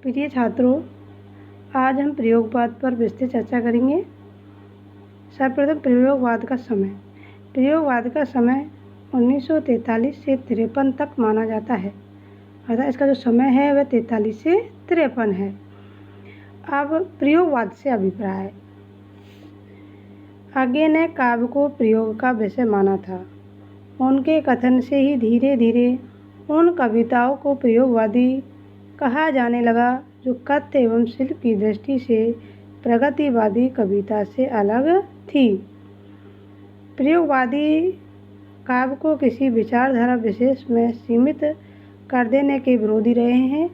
प्रिय छात्रों, आज हम प्रयोगवाद पर विस्तृत चर्चा करेंगे। सर्वप्रथम प्रयोगवाद का समय। प्रयोगवाद का समय 1943 से 53 तक माना जाता है, अर्थात इसका जो समय है वह 43 से 53 है। अब प्रयोगवाद से अभिप्राय। आगे ने काव्य को प्रयोग का विषय माना था। उनके कथन से ही धीरे धीरे उन कविताओं को प्रयोगवादी कहा जाने लगा जो कथ्य एवं शिल्प की दृष्टि से प्रगतिवादी कविता से अलग थी। प्रयोगवादी काव्य को किसी विचारधारा विशेष में सीमित कर देने के विरोधी रहे हैं।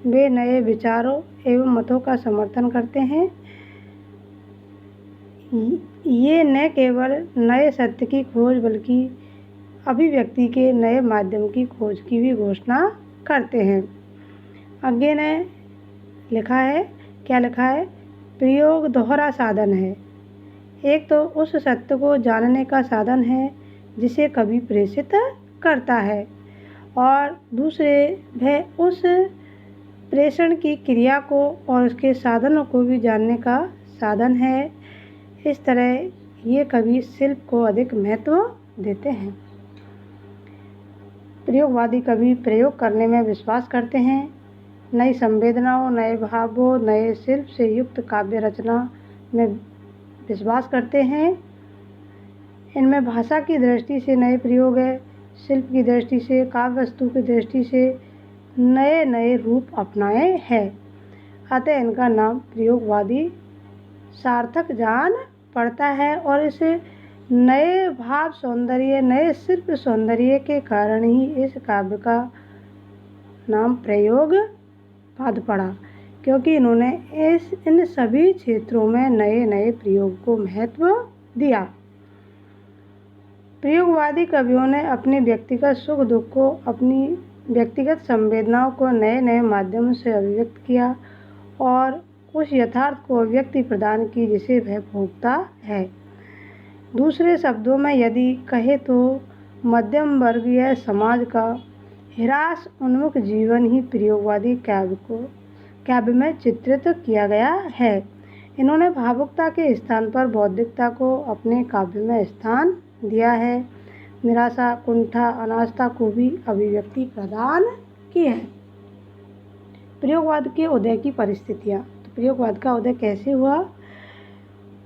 वे नए विचारों एवं मतों का समर्थन करते हैं। ये न केवल नए सत्य की खोज बल्कि अभिव्यक्ति के नए माध्यम की खोज की भी घोषणा करते हैं। आगे ने लिखा है, क्या लिखा है? प्रयोग दोहरा साधन है। एक तो उस सत्य को जानने का साधन है जिसे कवि प्रेषित करता है, और दूसरे वह उस प्रेषण की क्रिया को और उसके साधनों को भी जानने का साधन है। इस तरह ये कवि शिल्प को अधिक महत्व देते हैं। प्रयोगवादी कवि प्रयोग करने में विश्वास करते हैं। नई संवेदनाओं, नए भावों, नए शिल्प से युक्त काव्य रचना में विश्वास करते हैं। इनमें भाषा की दृष्टि से नए प्रयोग है, शिल्प की दृष्टि से, काव्य वस्तु की दृष्टि से नए नए रूप अपनाए हैं। अतः इनका नाम प्रयोगवादी सार्थक जान पड़ता है, और इस नए भाव सौंदर्य, नए शिल्प सौंदर्य के कारण ही इस काव्य का नाम प्रयोगवाद पड़ा, क्योंकि इन्होंने इन सभी क्षेत्रों में नए नए प्रयोग को महत्व दिया। प्रयोगवादी कवियों ने अपने व्यक्तिगत सुख दुख को, अपनी व्यक्तिगत संवेदनाओं को नए नए माध्यमों से अभिव्यक्त किया और उस यथार्थ को अभिव्यक्ति प्रदान की जिसे वह भोगता है। दूसरे शब्दों में यदि कहे तो मध्यम वर्गीय समाज का ह्रास उन्मुख जीवन ही प्रयोगवादी काव्य में चित्रित किया गया है। इन्होंने भावुकता के स्थान पर बौद्धिकता को अपने काव्य में स्थान दिया है। निराशा, कुंठा, अनास्था को भी अभिव्यक्ति प्रदान की है। प्रयोगवाद के उदय की परिस्थितियाँ। तो प्रयोगवाद का उदय कैसे हुआ?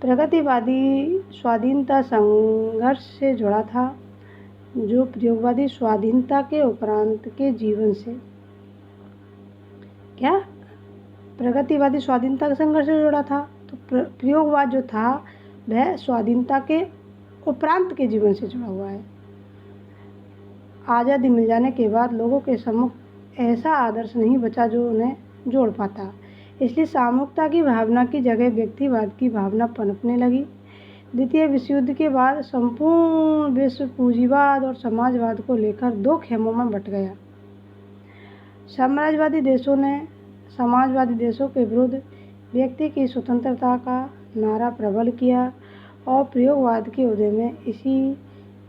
प्रगतिवादी स्वाधीनता संघर्ष से जुड़ा था, जो प्रयोगवादी स्वाधीनता के उपरांत के जीवन से, क्या प्रगतिवादी स्वाधीनता के संघर्ष से जुड़ा था, तो प्रयोगवाद जो था वह स्वाधीनता के उपरांत के जीवन से जुड़ा हुआ है। आज़ादी मिल जाने के बाद लोगों के सम्मुख ऐसा आदर्श नहीं बचा जो उन्हें जोड़ पाता, इसलिए सामूहिकता की भावना की जगह व्यक्तिवाद की भावना पनपने लगी। द्वितीय विश्व युद्ध के बाद संपूर्ण विश्व पूंजीवाद और समाजवाद को लेकर दो खेमों में बंट गया। साम्राज्यवादी देशों ने समाजवादी देशों के विरुद्ध व्यक्ति की स्वतंत्रता का नारा प्रबल किया, और प्रयोगवाद के उदय में इसी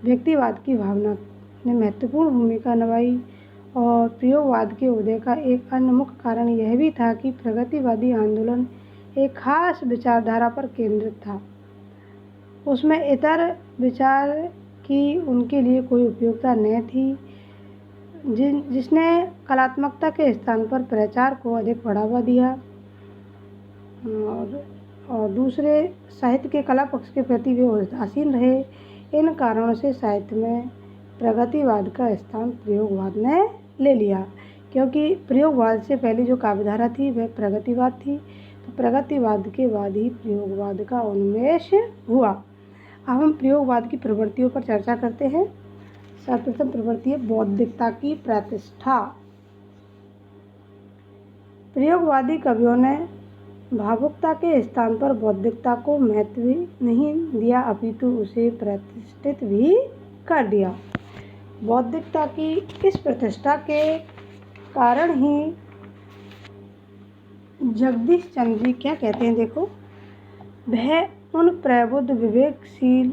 व्यक्तिवाद की भावना ने महत्वपूर्ण भूमिका निभाई। और प्रयोगवाद के उदय का एक अन्य मुख्य कारण यह भी था कि प्रगतिवादी आंदोलन एक खास विचारधारा पर केंद्रित था। उसमें इतर विचार की उनके लिए कोई उपयोगिता न थी, जिसने कलात्मकता के स्थान पर प्रचार को अधिक बढ़ावा दिया, और दूसरे साहित्य के कला पक्ष के प्रति वे उदासीन रहे। इन कारणों से साहित्य में प्रगतिवाद का स्थान प्रयोगवाद ने ले लिया, क्योंकि प्रयोगवाद से पहले जो काव्यधारा थी वह प्रगतिवाद थी, तो प्रगतिवाद के बाद ही प्रयोगवाद का उन्मेष हुआ। अब हम प्रयोगवाद की प्रवृत्तियों पर चर्चा करते हैं। सर्वप्रथम प्रवृत्ति है बौद्धिकता की प्रतिष्ठा। प्रयोगवादी कवियों ने भावुकता के स्थान पर बौद्धिकता को महत्व नहीं दिया, अपितु उसे प्रतिष्ठित भी कर दिया। बौद्धिकता की इस प्रतिष्ठा के कारण ही जगदीश चंद्र जी क्या कहते हैं, देखो, वह उन प्रबुद्ध विवेकशील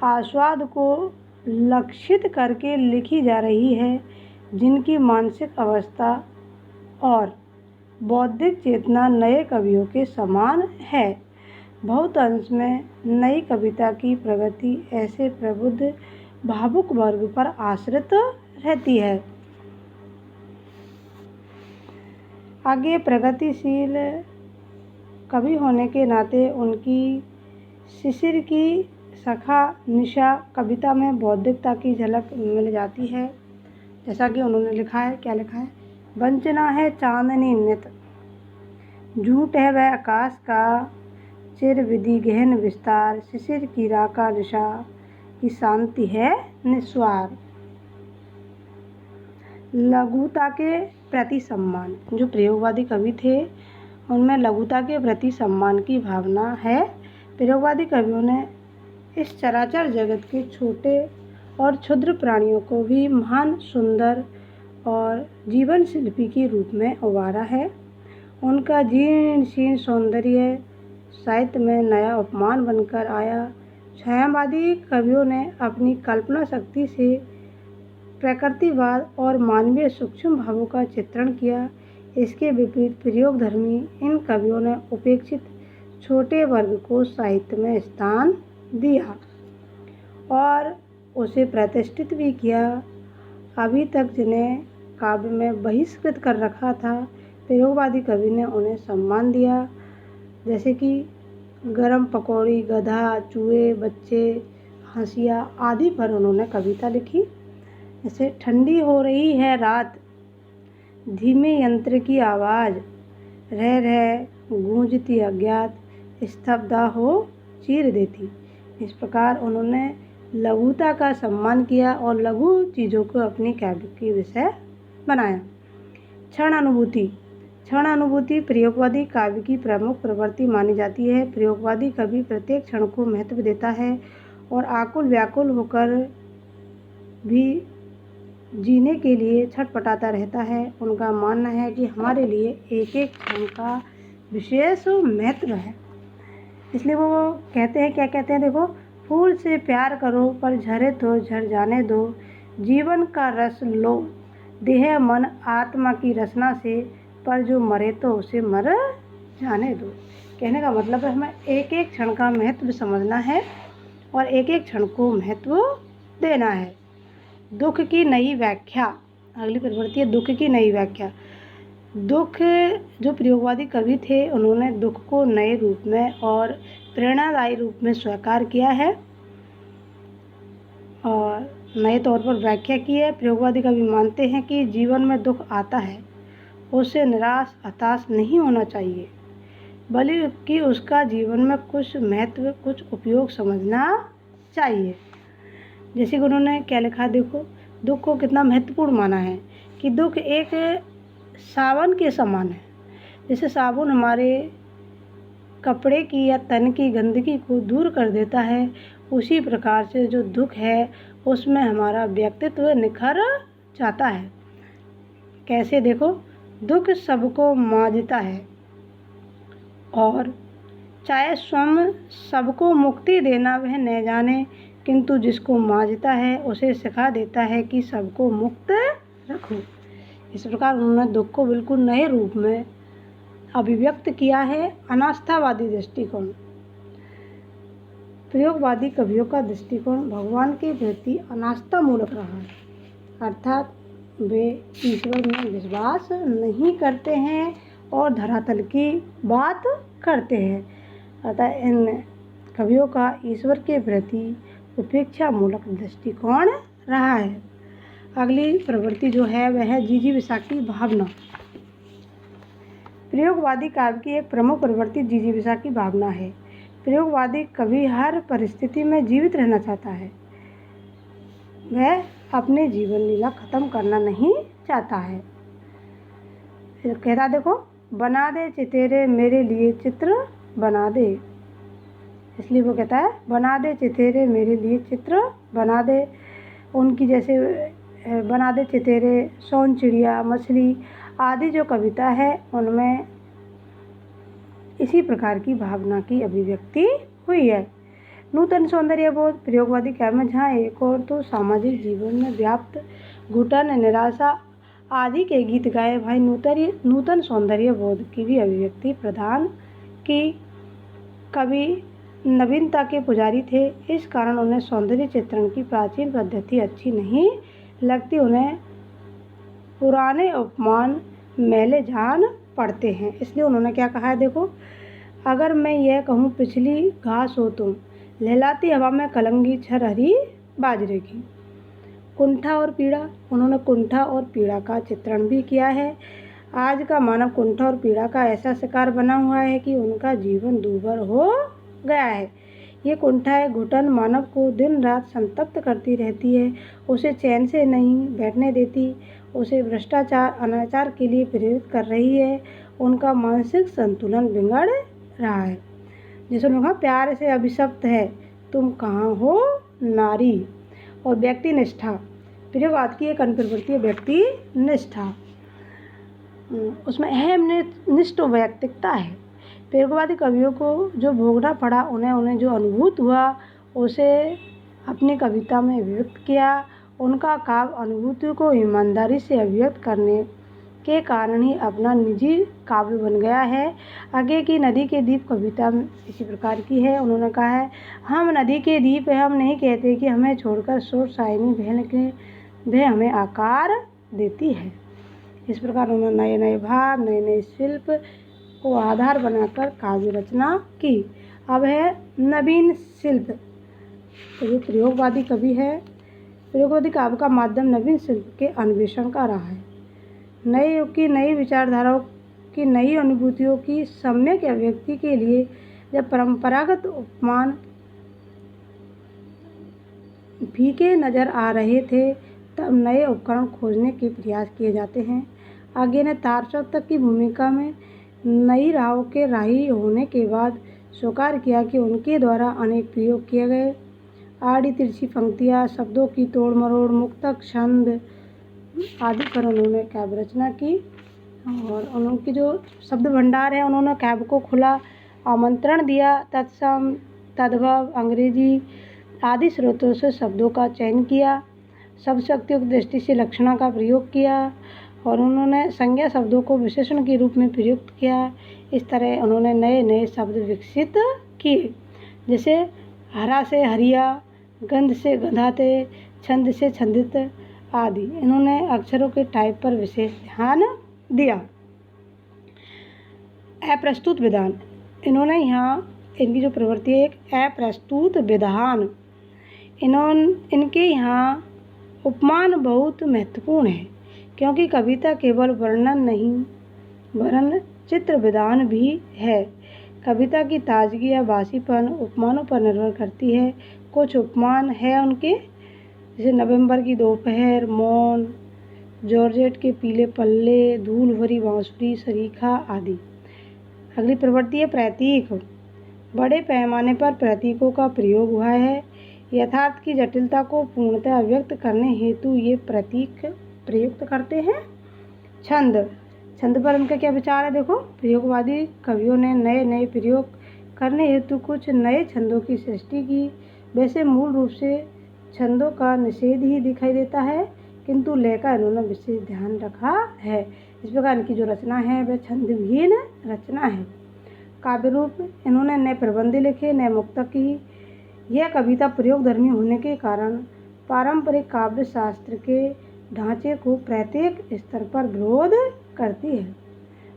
आस्वाद को लक्षित करके लिखी जा रही है जिनकी मानसिक अवस्था और बौद्धिक चेतना नए कवियों के समान है। बहुत अंश में नई कविता की प्रगति ऐसे प्रबुद्ध भावुक वर्ग पर आश्रित रहती है। आगे प्रगतिशील कवि होने के नाते उनकी शिशिर की सखा निशा कविता में बौद्धिकता की झलक मिल जाती है। जैसा कि उन्होंने लिखा है, क्या लिखा है? वंचना है चांदनी नित, झूठ है वह आकाश का चिर विधि गहन विस्तार, शिशिर की राका निशा की शांति है निस्वार। लघुता के प्रति सम्मान, जो प्रयोगवादी कवि थे उनमें लघुता के प्रति सम्मान की भावना है। प्रयोगवादी कवियों ने इस चराचर जगत के छोटे और क्षुद्र प्राणियों को भी महान, सुंदर और जीवन शिल्पी के रूप में उभारा है। उनका जीर्ण शीर्ण सौंदर्य साहित्य में नया उपमान बनकर आया। छायावादी कवियों ने अपनी कल्पना शक्ति से प्रकृतिवाद और मानवीय सूक्ष्म भावों का चित्रण किया। इसके विपरीत प्रयोगधर्मी इन कवियों ने उपेक्षित छोटे वर्ग को साहित्य में स्थान दिया और उसे प्रतिष्ठित भी किया। अभी तक जिन्हें काव्य में बहिष्कृत कर रखा था, प्रयोगवादी कवि ने उन्हें सम्मान दिया। जैसे कि गरम पकौड़ी, गधा, चूहे, बच्चे, हंसिया आदि पर उन्होंने कविता लिखी। जैसे ठंडी हो रही है रात, धीमे यंत्र की आवाज़, रह रह गूंजती अज्ञात, स्तब्धा हो चीर देती। इस प्रकार उन्होंने लघुता का सम्मान किया और लघु चीज़ों को अपनी काव्य की विषय बनाया। क्षण अनुभूति, क्षण अनुभूति प्रयोगवादी काव्य की प्रमुख प्रवृत्ति मानी जाती है। प्रयोगवादी कवि प्रत्येक क्षण को महत्व देता है और आकुल व्याकुल होकर भी जीने के लिए छटपटाता रहता है। उनका मानना है कि हमारे लिए एक एक क्षण का विशेष महत्व है। इसलिए वो कहते हैं, क्या कहते हैं देखो, फूल से प्यार करो पर झरे तो झर जाने दो, जीवन का रस लो देह मन आत्मा की रचना से, पर जो मरे तो उसे मर जाने दो। कहने का मतलब है हमें एक एक क्षण का महत्व समझना है और एक एक क्षण को महत्व देना है। दुख की नई व्याख्या, अगली प्रवृत्ति है दुख की नई व्याख्या। दुख, जो प्रयोगवादी कवि थे उन्होंने दुख को नए रूप में और प्रेरणादायी रूप में स्वीकार किया है और नए तौर पर व्याख्या की है। प्रयोगवादी कवि मानते हैं कि जीवन में दुख आता है, उससे निराश हताश नहीं होना चाहिए, बल्कि उसका जीवन में कुछ महत्व, कुछ उपयोग समझना चाहिए। जैसे कि उन्होंने क्या लिखा, देखो दुख को कितना महत्वपूर्ण माना है कि दुख एक साबुन के समान है। जैसे साबुन हमारे कपड़े की या तन की गंदगी को दूर कर देता है, उसी प्रकार से जो दुख है उसमें हमारा व्यक्तित्व निखर जाता है। कैसे, देखो, दुख सबको मांझता है और चाहे स्वयं सबको मुक्ति देना वह न जाने, किंतु जिसको मांझता है उसे सिखा देता है कि सबको मुक्त रखो। इस प्रकार उन्होंने दुख को बिल्कुल नए रूप में अभिव्यक्त किया है। अनास्थावादी दृष्टिकोण, प्रयोगवादी कवियों का दृष्टिकोण भगवान के प्रति अनास्था मूलक रहा है, अर्थात वे ईश्वर में विश्वास नहीं करते हैं और धरातल की बात करते हैं। अतः इन कवियों का ईश्वर के प्रति उपेक्षा मूलक दृष्टिकोण रहा है। अगली प्रवृत्ति जो है वह है जिजीविषा की भावना। प्रयोगवादी काव्य की एक प्रमुख प्रवृत्ति जिजीविषा की भावना है। प्रयोगवादी कवि हर परिस्थिति में जीवित रहना चाहता है, वह अपने जीवन लीला खत्म करना नहीं चाहता है। फिर कहता, देखो, बना दे चितेरे मेरे लिए चित्र बना दे। इसलिए वो कहता है बना दे चितेरे मेरे लिए चित्र बना दे। उनकी जैसे बना दे चितेरे, सोन चिड़िया, मछली आदि जो कविता है उनमें इसी प्रकार की भावना की अभिव्यक्ति हुई है। नूतन सौंदर्यबोध, प्रयोगवादी काव्य में जहाँ एक और तो सामाजिक जीवन में व्याप्त घुटन, निराशा आदि के गीत गाए। भाई नूतन सौंदर्य बोध की भी अभिव्यक्ति प्रदान की। कवि नवीनता के पुजारी थे, इस कारण उन्हें सौंदर्य चित्रण की प्राचीन पद्धति अच्छी नहीं लगती। उन्हें पुराने उपमान मैले जान पड़ते हैं, इसलिए उन्होंने क्या कहा है, देखो, अगर मैं यह कहूँ पिछली घास हो तुम, लहलाती हवा में कलंगी छर हरी बाजरे की। कुंठा और पीड़ा, उन्होंने कुंठा और पीड़ा का चित्रण भी किया है। आज का मानव कुंठा और पीड़ा का ऐसा शिकार बना हुआ है कि उनका जीवन दूभर हो गया है। ये कुंठा है, घुटन मानव को दिन रात संतप्त करती रहती है, उसे चैन से नहीं बैठने देती, उसे भ्रष्टाचार अनाचार के लिए प्रेरित कर रही है। उनका मानसिक संतुलन बिगड़ रहा है। जैसे उन्होंने कहा, प्यार से अभिशप्त है तुम कहाँ हो नारी। और व्यक्ति निष्ठा, प्रियवाद की एक अनुप्रवृत्ति है व्यक्ति निष्ठा। उसमें अहम निष्ठ वैयक्तिकता है। प्रियवादी कवियों को जो भोगना पड़ा, उन्हें जो अनुभूत हुआ, उसे अपनी कविता में व्यक्त किया। उनका काव्य अनुभूति को ईमानदारी से अभिव्यक्त करने के कारण ही अपना निजी काव्य बन गया है। आगे की नदी के दीप कविता इसी प्रकार की है। उन्होंने कहा है, हम नदी के दीप हैं, हम नहीं कहते कि हमें छोड़कर शोर सायनी बहन के वह हमें आकार देती है। इस प्रकार उन्होंने नए नए भाव, नए नए शिल्प को आधार बनाकर काव्य रचना की। अब है नवीन शिल्प। तो ये प्रयोगवादी कवि है। प्रयोगवादी काव्य का माध्यम नवीन शिल्प के अन्वेषण का रहा है। नए युग की नई विचारधाराओं की नई अनुभूतियों की सम्यक अभिव्यक्ति के लिए जब परंपरागत उपमान फीके नजर आ रहे थे, तब नए उपकरण खोजने के प्रयास किए जाते हैं। आगे ने तारचौक की भूमिका में नई राहों के राही होने के बाद स्वीकार किया कि उनके द्वारा अनेक प्रयोग किए गए। आड़ी तिरछी पंक्तियाँ, शब्दों की तोड़ मरोड़, मुक्तक, छंद आदि पर उन्होंने काव्य रचना की। और उनकी जो शब्द भंडार है, उन्होंने काव्य को खुला आमंत्रण दिया। तत्सम, तद्भव, अंग्रेजी आदि स्रोतों से शब्दों का चयन किया। शब्द शक्तियों की दृष्टि से लक्षणा का प्रयोग किया और उन्होंने संज्ञा शब्दों को विशेषण के रूप में प्रयुक्त किया। इस तरह उन्होंने नए नए शब्द विकसित किए, जैसे हरा से हरिया, गंध से गंधाते, छंद से छंदित आदि। इन्होंने अक्षरों के टाइप पर विशेष ध्यान दिया। अप्रस्तुत विधान, इन्होंने यहाँ इनकी जो प्रवृत्ति है, एक अप्रस्तुत विधान। इनके यहाँ उपमान बहुत महत्वपूर्ण है, क्योंकि कविता केवल वर्णन नहीं वरन चित्र विधान भी है। कविता की ताजगी या बासीपन उपमानों पर निर्भर करती है। कुछ उपमान है उनके, जैसे नवंबर की दोपहर, मौन, जॉर्जेट के पीले पल्ले, धूल भरी बांसुरी, सरीखा आदि। अगली प्रवृत्ति है प्रतीक। बड़े पैमाने पर प्रतीकों का प्रयोग हुआ है। यथार्थ की जटिलता को पूर्णतः व्यक्त करने हेतु ये प्रतीक प्रयुक्त करते हैं। छंद पर उनका क्या विचार है, देखो, प्रयोगवादी कवियों ने नए नए प्रयोग करने हेतु कुछ नए छंदों की सृष्टि की। वैसे मूल रूप से छंदों का निषेध ही दिखाई देता है, किंतु लय का इन्होंने विशेष ध्यान रखा है। इस प्रकार इनकी जो रचना है वह छंदविहीन रचना है। काव्य रूप, इन्होंने नए प्रबंध लिखे, नए मुक्तक की। यह कविता प्रयोगधर्मी होने के कारण पारंपरिक काव्य शास्त्र के ढांचे को प्रत्येक स्तर पर विरोध करती है।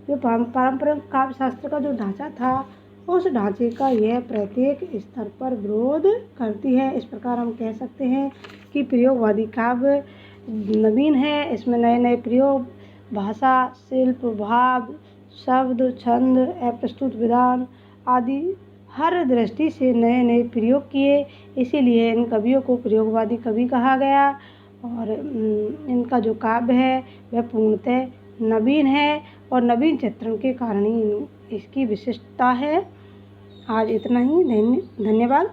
जो पारंपरिक काव्य शास्त्र का जो ढांचा था, उस ढांचे का यह प्रत्येक स्तर पर विरोध करती है। इस प्रकार हम कह सकते हैं कि प्रयोगवादी काव्य नवीन है। इसमें नए नए प्रयोग, भाषा, शिल्प, भाव, शब्द, छंद, अप्रस्तुत विधान आदि हर दृष्टि से नए नए प्रयोग किए। इसीलिए इन कवियों को प्रयोगवादी कवि कहा गया। और इनका जो काव्य है वह पूर्णतः नवीन है और नवीन चित्रण के कारण ही इसकी विशिष्टता है। आज इतना ही, धन्यवाद।